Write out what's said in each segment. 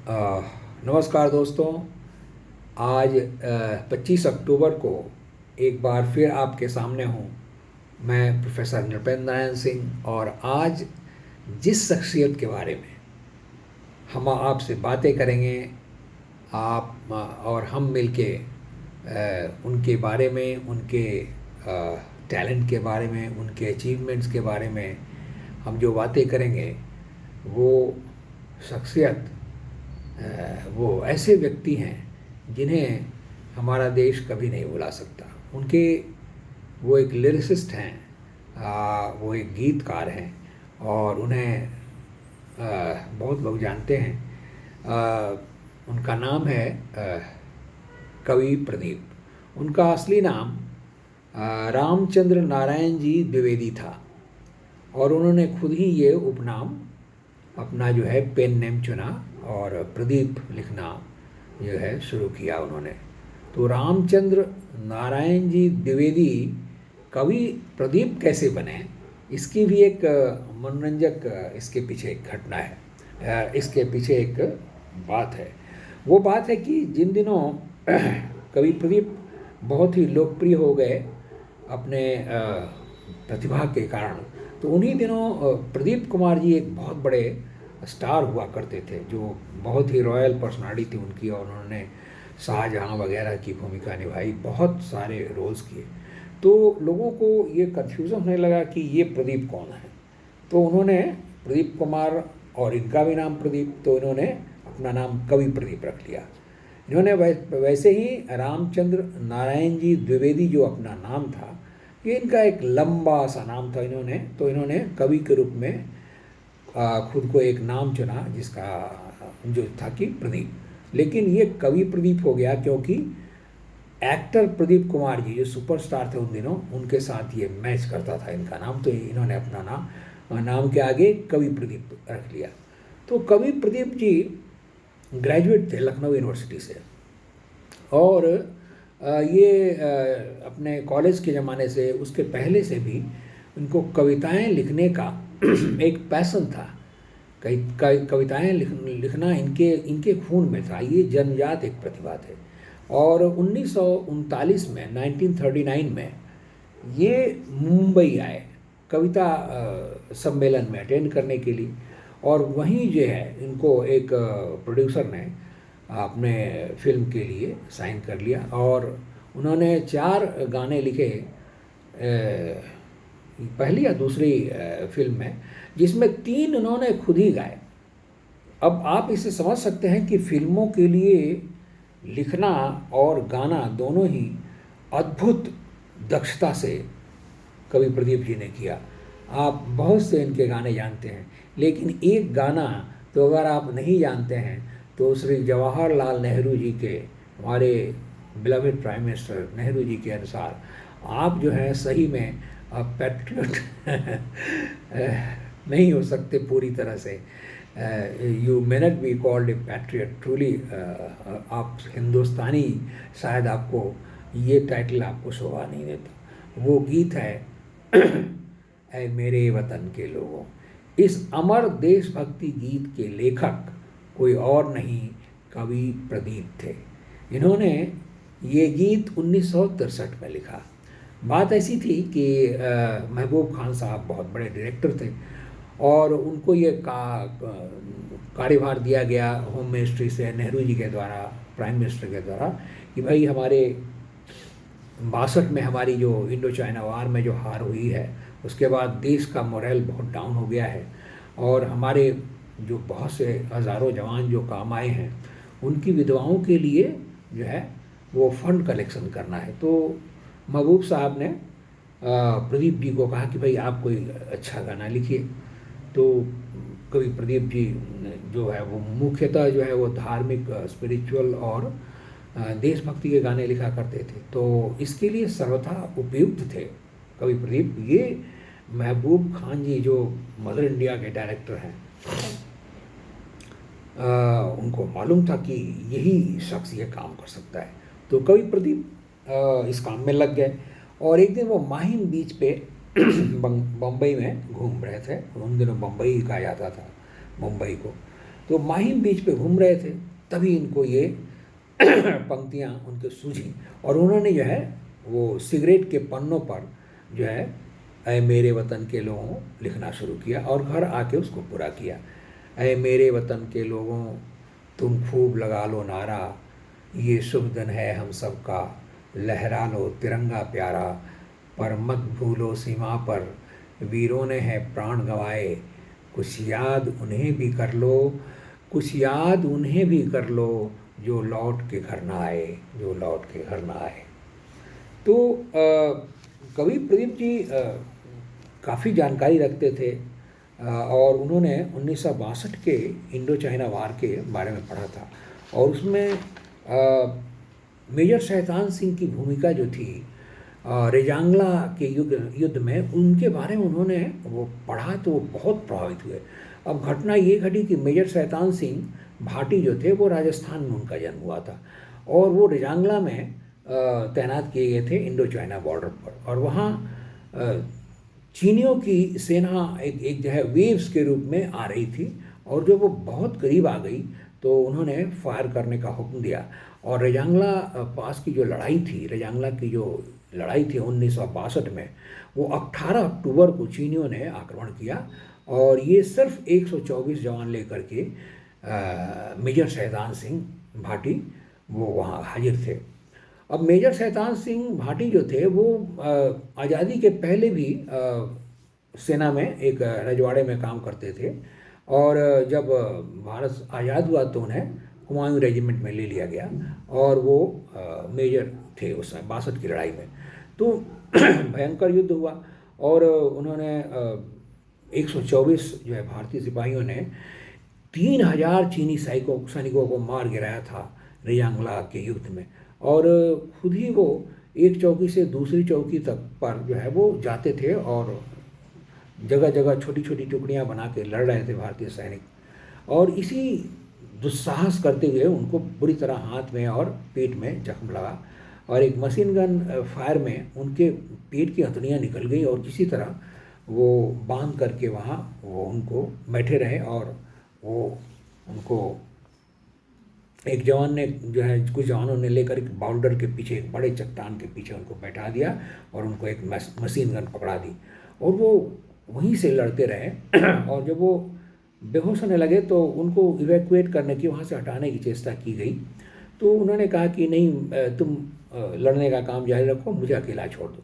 अ, नमस्कार दोस्तों। आज 25 अक्टूबर को एक बार फिर आपके सामने हूँ। मैं प्रोफेसर नृपेंद्र नारायण सिंह, और आज जिस शख्सियत के बारे में हम आपसे बातें करेंगे, आप और हम मिलके उनके बारे में, उनके टैलेंट के बारे में, उनके अचीवमेंट्स के बारे में हम जो बातें करेंगे, वो शख्सियत वो ऐसे व्यक्ति हैं जिन्हें हमारा देश कभी नहीं भुला सकता। उनके वो एक लिरिसिस्ट हैं, वो एक गीतकार हैं, और उन्हें बहुत लोग जानते हैं। उनका नाम है कवि प्रदीप। उनका असली नाम रामचंद्र नारायण जी द्विवेदी था, और उन्होंने खुद ही ये उपनाम अपना जो है पेन नेम चुना और प्रदीप लिखना जो है शुरू किया उन्होंने। तो रामचंद्र नारायण जी द्विवेदी कवि प्रदीप कैसे बने, इसकी भी एक मनोरंजक इसके पीछे एक घटना है, इसके पीछे एक बात है। वो बात है कि जिन दिनों कवि प्रदीप बहुत ही लोकप्रिय हो गए अपने प्रतिभा के कारण, तो उन्हीं दिनों प्रदीप कुमार जी एक बहुत बड़े स्टार हुआ करते थे, जो बहुत ही रॉयल पर्सनालिटी थी उनकी, और उन्होंने शाहजहां वगैरह की भूमिका निभाई, बहुत सारे रोल्स किए। तो लोगों को ये कन्फ्यूज़न होने लगा कि ये प्रदीप कौन है। तो उन्होंने प्रदीप कुमार, और इनका भी नाम प्रदीप, तो इन्होंने अपना नाम कवि प्रदीप रख लिया। इन्होंने वैसे ही रामचंद्र नारायण जी द्विवेदी जो अपना नाम था, ये इनका एक लंबा सा नाम था। इन्होंने कवि के रूप में खुद को एक नाम चुना, जिसका जो था कि प्रदीप। लेकिन ये कवि प्रदीप हो गया क्योंकि एक्टर प्रदीप कुमार जी जो सुपरस्टार थे उन दिनों, उनके साथ ये मैच करता था इनका नाम, तो इन्होंने अपना नाम के आगे कवि प्रदीप रख लिया। तो कवि प्रदीप जी ग्रेजुएट थे लखनऊ यूनिवर्सिटी से, और ये अपने कॉलेज के ज़माने से, उसके पहले से भी इनको कविताएं लिखने का एक पैसन था। कविताएं लिखना इनके इनके खून में था। ये जन्मजात एक प्रतिभा थे। और 1939 में, 1939 में ये मुंबई आए कविता सम्मेलन में अटेंड करने के लिए, और वहीं जो है इनको एक प्रोड्यूसर ने अपने फिल्म के लिए साइन कर लिया, और उन्होंने 4 गाने लिखे पहली या दूसरी फिल्म में, जिसमें 3 उन्होंने खुद ही गाए। अब आप इसे समझ सकते हैं कि फिल्मों के लिए लिखना और गाना दोनों ही अद्भुत दक्षता से कवि प्रदीप जी ने किया। आप बहुत से इनके गाने जानते हैं, लेकिन एक गाना तो अगर आप नहीं जानते हैं, तो श्री जवाहरलाल नेहरू जी के, हमारे beloved prime minister Nehru ji के अनुसार आप जो है सही में पैट्रियट नहीं हो सकते पूरी तरह से। You may not be called a patriot truly. आप हिंदुस्तानी, शायद आपको ये टाइटल आपको शोभा नहीं देता। वो गीत है ऐ मेरे वतन के लोगों। इस अमर देशभक्ति गीत के लेखक कोई और नहीं, कवि प्रदीप थे। इन्होंने ये गीत 1963 में लिखा। बात ऐसी थी कि महबूब खान साहब बहुत बड़े डायरेक्टर थे, और उनको ये कार्यभार दिया गया होम मिनिस्ट्री से, नेहरू जी के द्वारा, प्राइम मिनिस्टर के द्वारा, कि भाई हमारे 62 में हमारी जो इंडो चाइना वार में जो हार हुई है, उसके बाद देश का मोरल बहुत डाउन हो गया है, और हमारे जो बहुत से हज़ारों जवान जो काम आए हैं, उनकी विधवाओं के लिए जो है वो फंड कलेक्शन करना है। तो महबूब साहब ने प्रदीप जी को कहा कि भाई आप कोई अच्छा गाना लिखिए। तो कवि प्रदीप जी जो है वो मुख्यतः जो है वो धार्मिक, स्पिरिचुअल और देशभक्ति के गाने लिखा करते थे, तो इसके लिए सर्वथा उपयुक्त थे कवि प्रदीप। ये महबूब खान जी जो मदर इंडिया के डायरेक्टर हैं, उनको मालूम था कि यही शख्स ये काम कर सकता है। तो कवि प्रदीप इस काम में लग गए, और एक दिन वो माहिम बीच पे बम्बई में घूम रहे थे। उन दिनों बम्बई कहा जाता था मुंबई को। तो माहिम बीच पे घूम रहे थे, तभी इनको ये पंक्तियाँ उनके सूझी और उन्होंने जो है वो सिगरेट के पन्नों पर जो है ऐ मेरे वतन के लोगों लिखना शुरू किया और घर आके उसको पूरा किया। ऐ मेरे वतन के लोगों तुम खूब लगा लो नारा, ये शुभ दिन है हम सबका, लहरा लो तिरंगा प्यारा, पर मत भूलो सीमा पर वीरों ने है प्राण गंवाए, कुछ याद उन्हें भी कर लो, कुछ याद उन्हें भी कर लो, जो लौट के घर ना आए, जो लौट के घर ना आए। तो कवि प्रदीप जी काफ़ी जानकारी रखते थे और उन्होंने 1962 के इंडो चाइना वार के बारे में पढ़ा था और उसमें मेजर शैतान सिंह की भूमिका जो थी रेजांगला के युद्ध में, उनके बारे में उन्होंने वो पढ़ा तो वो बहुत प्रभावित हुए। अब घटना ये घटी कि मेजर शैतान सिंह भाटी जो थे वो राजस्थान में उनका जन्म हुआ था और वो रेजांगला में तैनात किए गए थे इंडो चाइना बॉर्डर पर और वहाँ चीनियों की सेना एक जो है वेव्स के रूप में आ रही थी और जब वो बहुत करीब आ गई तो उन्होंने फायर करने का हुक्म दिया और रेजांगला पास की जो लड़ाई थी, रेजांगला की जो लड़ाई थी 1962 में, वो 18 अक्टूबर को चीनियों ने आक्रमण किया और ये सिर्फ 124 जवान लेकर के मेजर शैतान सिंह भाटी वो वहाँ हाजिर थे। अब मेजर शैतान सिंह भाटी जो थे वो आज़ादी के पहले भी सेना में एक रजवाड़े में काम करते थे और जब भारत आज़ाद हुआ तो उन्हें कुमायूं रेजिमेंट में ले लिया गया और वो मेजर थे उस समय 62 की लड़ाई में। तो भयंकर युद्ध हुआ और उन्होंने 124 जो है भारतीय सिपाहियों ने 3000 चीनी सैनिकों को मार गिराया था रेजांगला के युद्ध में और खुद ही वो एक चौकी से दूसरी चौकी तक पर जो है वो जाते थे और जगह जगह छोटी छोटी टुकड़ियां बना के लड़ रहे थे भारतीय सैनिक और इसी दुस्साहस करते हुए उनको बुरी तरह हाथ में और पेट में जख्म लगा और एक मशीन गन फायर में उनके पेट की हथड़ियाँ निकल गई और किसी तरह वो बांध करके वहाँ वो उनको बैठे रहे और वो उनको एक जवान ने जो है कुछ जवानों ने लेकर एक बाउल्डर के पीछे, एक बड़े चट्टान के पीछे उनको बैठा दिया और उनको एक मशीन गन पकड़ा दी और वो वहीं से लड़ते रहे और जब वो बेहोश होने लगे तो उनको इवैक्यूएट करने की, वहाँ से हटाने की चेष्टा की गई। तो उन्होंने कहा कि नहीं, तुम लड़ने का काम जारी रखो, मुझे अकेला छोड़ दो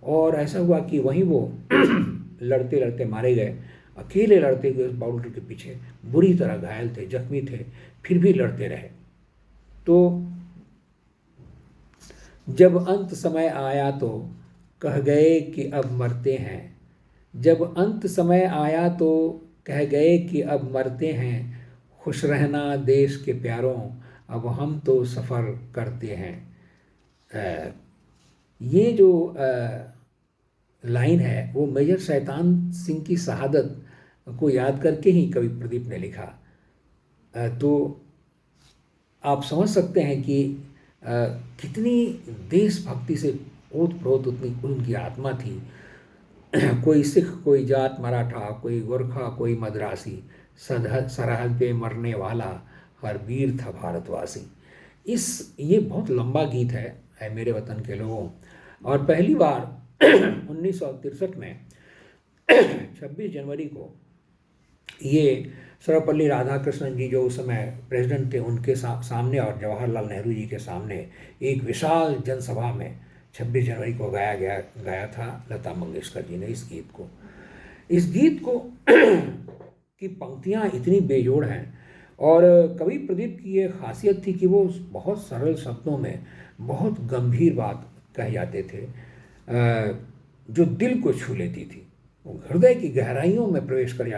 और ऐसा हुआ कि वहीं वो लड़ते लड़ते मारे गए। अकेले लड़ते हुए उस बाउल्डर के पीछे बुरी तरह घायल थे, जख्मी थे, फिर भी लड़ते रहे। तो जब अंत समय आया तो कह गए कि अब मरते हैं, जब अंत समय आया तो कह गए कि अब मरते हैं, खुश रहना देश के प्यारों, अब हम तो सफ़र करते हैं। ये जो लाइन है वो मेजर शैतान सिंह की शहादत को याद करके ही कवि प्रदीप ने लिखा। तो आप समझ सकते हैं कि कितनी देशभक्ति से ओतप्रोत उतनी उनकी आत्मा थी। कोई सिख, कोई जाट मराठा, कोई गोरखा, कोई मद्रासी, सरहद पे मरने वाला हर वीर था भारतवासी। ये बहुत लंबा गीत है मेरे वतन के लोगों। और पहली बार 1963 में 26 जनवरी को ये सर्वपल्ली राधाकृष्णन जी जो उस समय प्रेसिडेंट थे उनके सामने और जवाहरलाल नेहरू जी के सामने एक विशाल जनसभा में 26 जनवरी को गाया था लता मंगेशकर जी ने इस गीत को। इस गीत को की पंक्तियाँ इतनी बेजोड़ हैं और कवि प्रदीप की ये खासियत थी कि वो बहुत सरल शब्दों में बहुत गंभीर बात कह जाते थे जो दिल को छू लेती थी, वो हृदय की गहराइयों में प्रवेश कर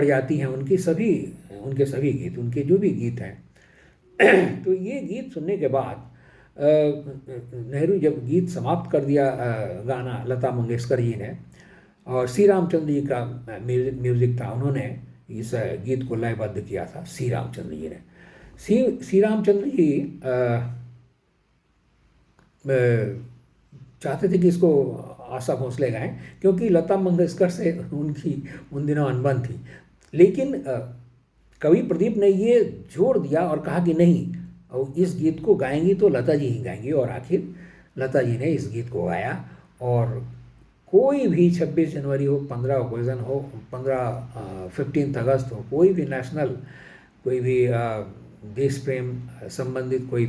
जाती हैं उनके सभी गीत, उनके जो भी गीत हैं। तो ये गीत सुनने के बाद नेहरू जब गीत समाप्त कर दिया गाना लता मंगेशकर जी ने और श्री रामचंद्र जी का म्यूज़िक था, उन्होंने इस गीत को लयबद्ध किया था श्री रामचंद्र जी ने। श्री रामचंद्र जी चाहते थे कि इसको आशा भोसले गाएं क्योंकि लता मंगेशकर से उनकी उन दिनों अनबन थी, लेकिन कवि प्रदीप ने ये जोड़ दिया और कहा कि नहीं, और इस गीत को गाएंगी तो लता जी ही गाएंगी, और आखिर लता जी ने इस गीत को गाया। और कोई भी 26 जनवरी हो, 15 ओकेज़न हो, 15 अगस्त हो, कोई भी नेशनल, कोई भी देश प्रेम संबंधित कोई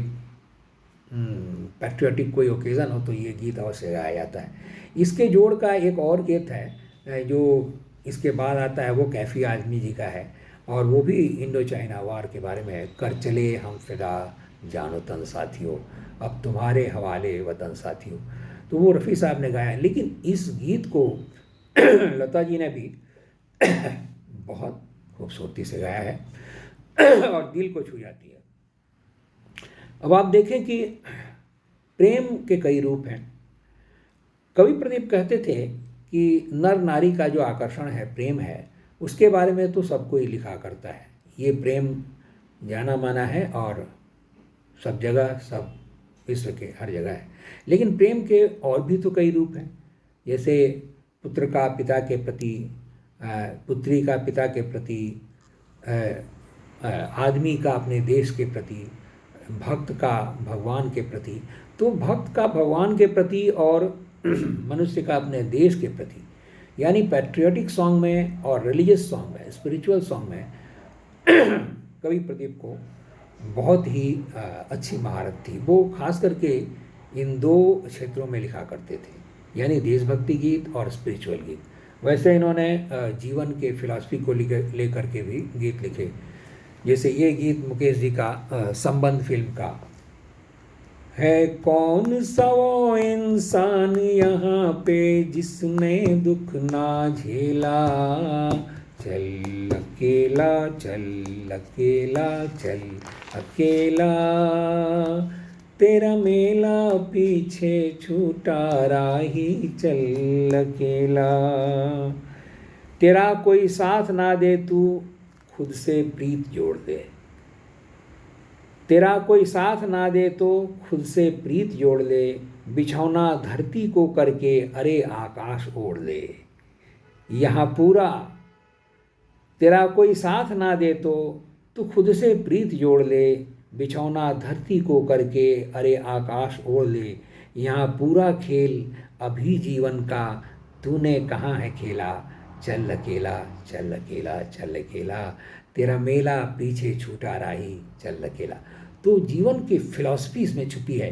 पैट्रियोटिक कोई ओकेज़न हो तो ये गीत अवश्य गाया जाता है। इसके जोड़ का एक और गीत है जो इसके बाद आता है, वो कैफ़ी आज़मी जी का है, और वो भी इंडो चाइना वार के बारे में है। कर चले हम फिदा जानो तन साथियों, अब तुम्हारे हवाले वतन साथियों। तो वो रफ़ी साहब ने गाया है, लेकिन इस गीत को लता जी ने भी बहुत खूबसूरती से गाया है और दिल को छू जाती है। अब आप देखें कि प्रेम के कई रूप हैं। कवि प्रदीप कहते थे कि नर नारी का जो आकर्षण है, प्रेम है, उसके बारे में तो सब कोई लिखा करता है। ये प्रेम जाना माना है और सब जगह, सब विश्व के हर जगह है। लेकिन प्रेम के और भी तो कई रूप हैं, जैसे पुत्र का पिता के प्रति, पुत्री का पिता के प्रति, आदमी का अपने देश के प्रति, भक्त का भगवान के प्रति। तो भक्त का भगवान के प्रति और मनुष्य का अपने देश के प्रति, यानी पैट्रियोटिक सॉन्ग में और रिलीजियस सॉन्ग में, स्पिरिचुअल सॉन्ग में कवि प्रदीप को बहुत ही अच्छी महारत थी। वो खास करके इन दो क्षेत्रों में लिखा करते थे, यानी देशभक्ति गीत और स्पिरिचुअल गीत। वैसे इन्होंने जीवन के फिलॉसफी को लेकर के भी गीत लिखे, जैसे ये गीत मुकेश जी का संबंध फिल्म का है। कौन सा वो इंसान यहाँ पे जिसने दुख ना झेला, चल अकेला चल अकेला चल अकेला, तेरा मेला पीछे छूटा राही चल अकेला, तेरा कोई साथ ना दे तू खुद से प्रीत जोड़ दे, तेरा कोई साथ ना दे तो खुद से प्रीत जोड़ ले, बिछौना धरती को करके अरे आकाश ओढ़ ले। यहाँ पूरा तेरा कोई साथ ना दे तो तू खुद से प्रीत जोड़ ले, बिछौना धरती को करके अरे आकाश ओढ़ ले। यहाँ पूरा खेल अभी जीवन का तूने कहाँ है खेला, चल अकेला चल अकेला चल अकेला, तेरा मेला पीछे छूटा राही चल अकेला। तो जीवन की फिलॉसफी इसमें छुपी है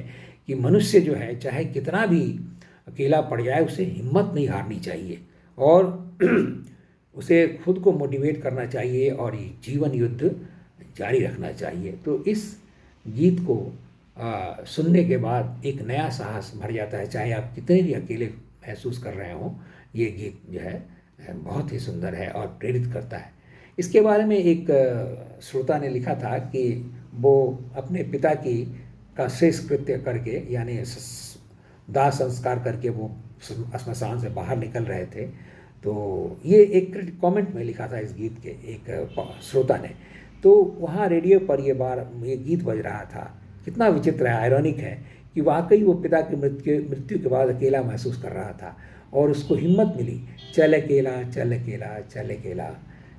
कि मनुष्य जो है चाहे कितना भी अकेला पड़ जाए, उसे हिम्मत नहीं हारनी चाहिए और उसे खुद को मोटिवेट करना चाहिए और ये जीवन युद्ध जारी रखना चाहिए। तो इस गीत को सुनने के बाद एक नया साहस भर जाता है, चाहे आप कितने भी अकेले महसूस कर रहे हों। ये गीत जो है बहुत ही सुंदर है और प्रेरित करता है। इसके बारे में एक श्रोता ने लिखा था कि वो अपने पिता की का शेष कृत्य करके, यानी दाह संस्कार करके वो श्मशान से बाहर निकल रहे थे। तो ये एक कमेंट में लिखा था इस गीत के एक श्रोता ने। तो वहाँ रेडियो पर ये गीत बज रहा था। कितना विचित्र है, आयरॉनिक है कि वाकई वो पिता की मृत्यु के बाद अकेला महसूस कर रहा था और उसको हिम्मत मिली, चल अकेला चल अकेला चल अकेला,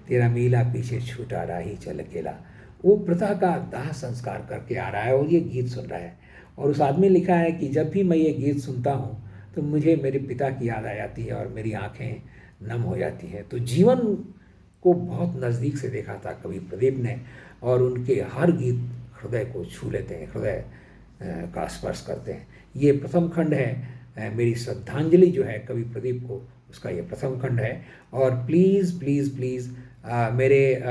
तेरा मीला पीछे छूटा राही चल अकेला। वो प्रथा का दाह संस्कार करके आ रहा है और ये गीत सुन रहा है। और उस आदमी लिखा है कि जब भी मैं ये गीत सुनता हूँ तो मुझे मेरे पिता की याद आ जाती है और मेरी आंखें नम हो जाती हैं। तो जीवन को बहुत नज़दीक से देखा था कवि प्रदीप ने और उनके हर गीत हृदय को छू लेते हैं, हृदय का स्पर्श करते हैं। ये प्रथम खंड है, मेरी श्रद्धांजलि जो है कवि प्रदीप को, उसका ये प्रथम खंड है। और प्लीज़ प्लीज़ प्लीज़ मेरे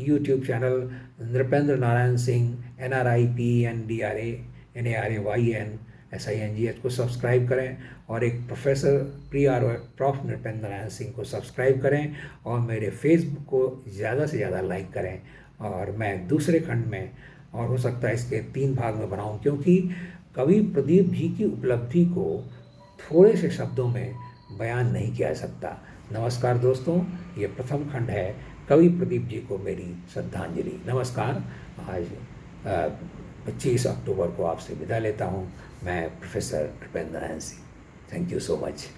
YouTube channel Nripendra Narayan Singh NRIPENDRANARAYNSINGH को सब्सक्राइब करें और एक प्रोफेसर प्रोफ नृपेंद्र नारायण सिंह को सब्सक्राइब करें और मेरे फेसबुक को ज़्यादा से ज़्यादा लाइक करें। और मैं दूसरे खंड में, और हो सकता है इसके 3 भाग में बनाऊं, क्योंकि कवि प्रदीप जी की उपलब्धि को थोड़े से शब्दों में बयान नहीं किया जा सकता। नमस्कार दोस्तों, ये प्रथम खंड है, कवि प्रदीप जी को मेरी श्रद्धांजलि। नमस्कार। आज 25 अक्टूबर को आपसे विदा लेता हूँ। मैं professor Nripendra Narayan Singh. Thank you so much.